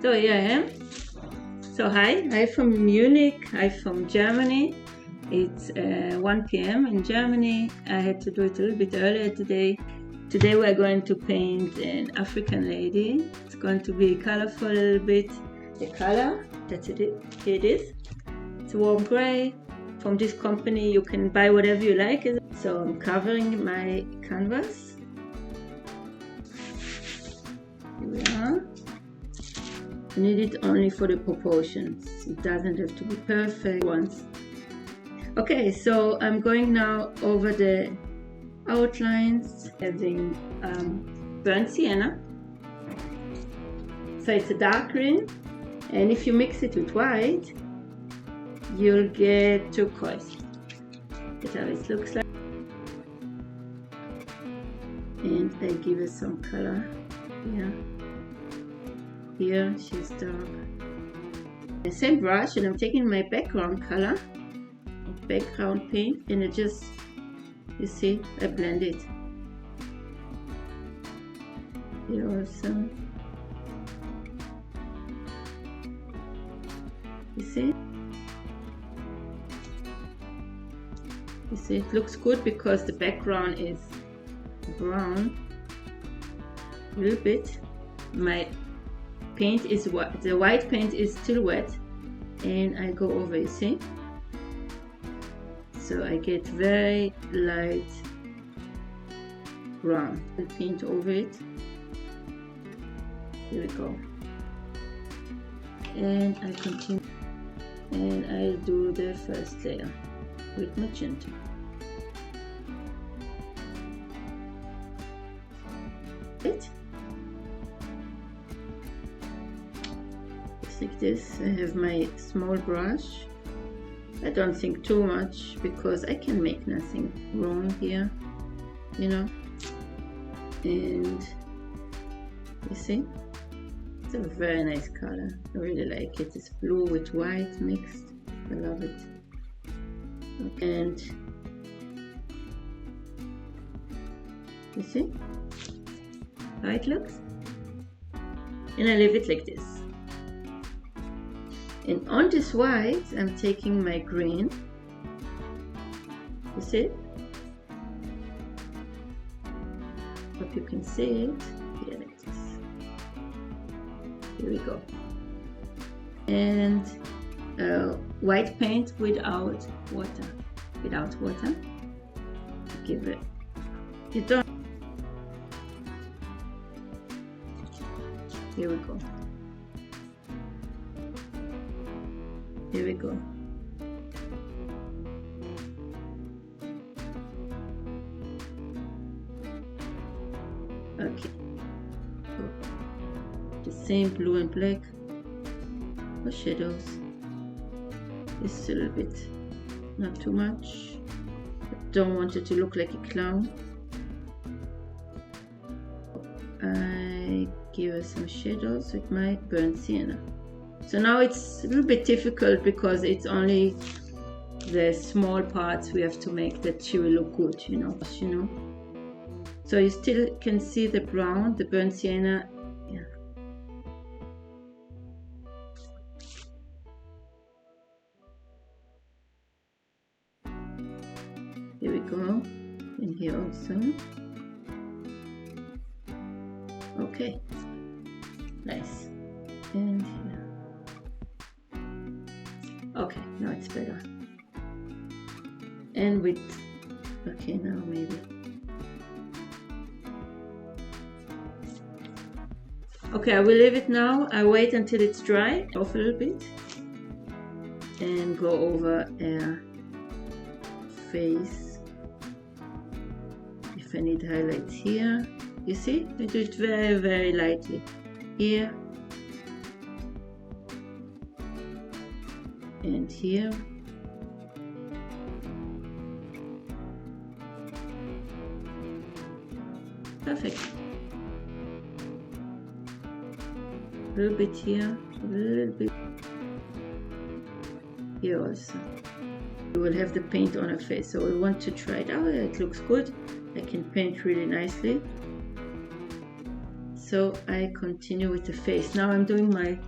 So here I am. So hi, I'm from Munich, I'm from Germany. It's 1 p.m. in Germany. I had to do it a little bit earlier today. Today we're going to paint an African lady. It's going to be colorful a little bit. The color, that's it. Here it is. It's warm gray. From this company you can buy whatever you like. So I'm covering my canvas. Here we are. You need it only for the proportions. It doesn't have to be perfect once. Okay, so I'm going now over the outlines using burnt sienna. So it's a dark green, and if you mix it with white, you'll get turquoise. That's how it looks like. And I give it some color here. Here she's dark. The same brush, and I'm taking my background color, background paint, and I just, you see, I blend it. Here also. You see? You see, it looks good because the background is brown a little bit. My paint is wet, the white paint is still wet, and I go over, you see? So I get very light brown. I paint over it. Here we go. And I continue, and I do the first layer with magenta. It. Like this. I have my small brush. I don't think too much because I can make nothing wrong here, you know. And you see, it's a very nice color. I really like it. It's blue with white mixed. I love it. And you see how it looks, and I leave it like this. And on this white, I'm taking my green. You see? Hope you can see it. Here like this. Here we go. And white paint without water. Without water. Give it. You don't. Here we go. Here we go. Okay. The same blue and black for shadows. Just a little bit, not too much. I don't want it to look like a clown. I give her some shadows with my burnt sienna. So now it's a little bit difficult because it's only the small parts we have to make that she will look good, you know. So you still can see the brown, the burnt sienna. Yeah. Here we go, and here also. Okay, nice. And here. Okay, now it's better. And with, okay, now maybe. Okay, I will leave it now. I wait until it's dry, off a little bit, and go over her face. If I need highlights here, you see, I do it very, very lightly. Here. And here. Perfect. A little bit here, a little bit here also. We will have the paint on her face, so we want to try it out. It looks good. I can paint really nicely. So I continue with the face. Now I'm doing my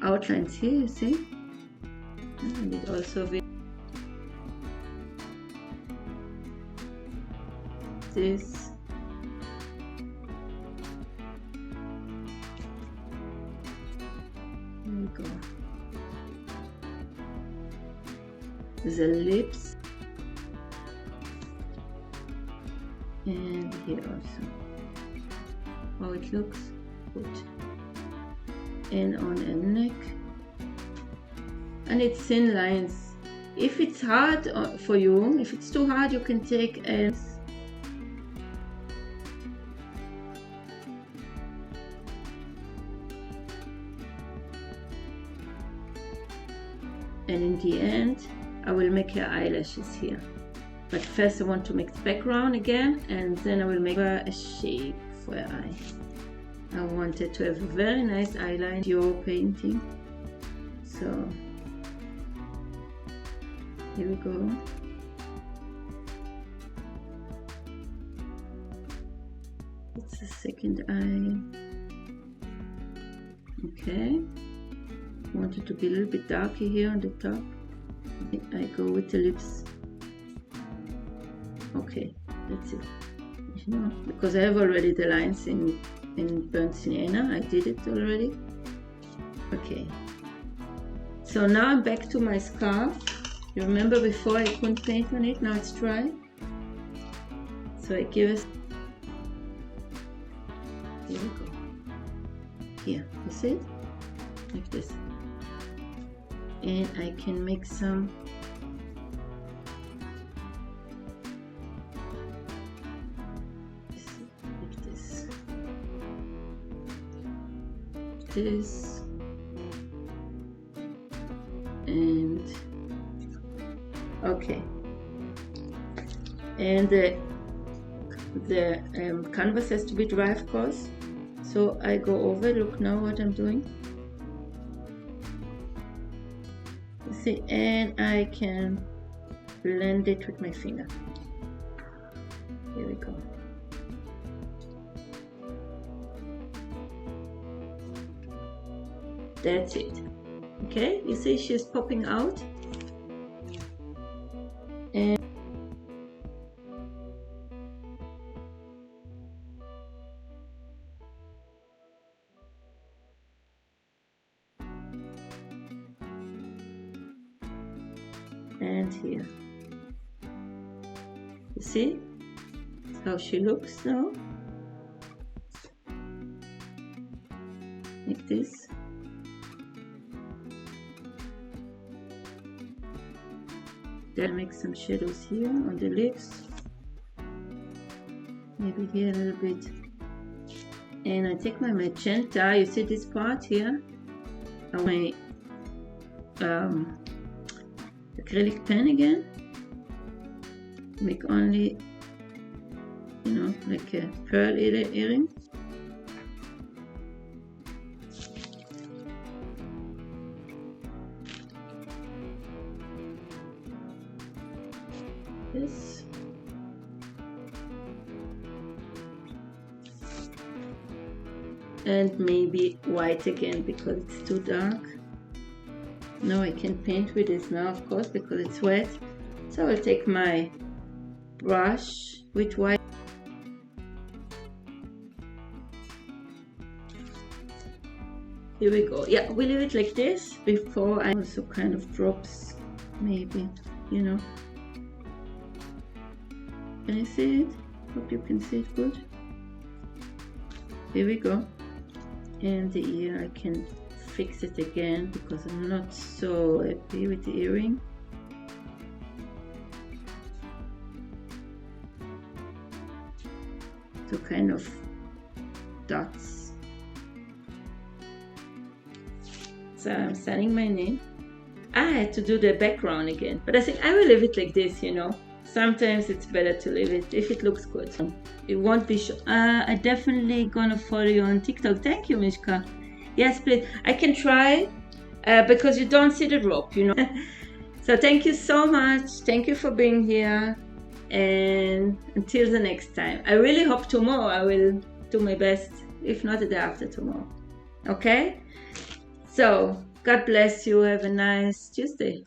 outlines here, you see? And it also this. There we go. The lips. And here also. How it looks good. And on a neck. And it's thin lines. If it's hard for you, if it's too hard, you can take a and in the end I will make her eyelashes here. But first I want to make the background again, and then I will make her a shape for her eye. I wanted to have a very nice eyeline, your painting. So here we go. It's the second eye. Okay. I want it to be a little bit darker here on the top. I go with the lips. Okay, that's it. You know, because I have already the lines in burnt sienna. I did it already. Okay. So now I'm back to my scarf. You remember before I couldn't paint on it, now it's dry. So I give us, here we go. Here, you see it? Like this. And I can make some like this. This. And okay, and the canvas has to be dry, of course, so I go over. Look now what I'm doing, you see, and I can blend it with my finger. Here we go. That's it. Okay, you see she's popping out. And here, you see how she looks now, like this. Then make some shadows here on the lips, maybe here a little bit. And I take my magenta, you see this part here, my acrylic pen again, make only, you know, like a pearl earring. This. And maybe white again because it's too dark. Now I can paint with this now, of course, because it's wet. So I'll take my brush with white. Here we go. Yeah, we leave it like this before I also kind of drops, maybe, you know. Can you see it? Hope you can see it good. Here we go. And the ear, I can fix it again because I'm not so happy with the earring. So kind of dots. So I'm signing my name. I had to do the background again, but I think I will leave it like this, you know. Sometimes it's better to leave it if it looks good. It won't be sure. I definitely gonna follow you on TikTok. Thank you, Mishka. Yes, please. I can try because you don't see the rope, you know. So thank you so much. Thank you for being here. And until the next time. I really hope tomorrow I will do my best. if not the day after tomorrow. Okay? So God bless you. Have a nice Tuesday.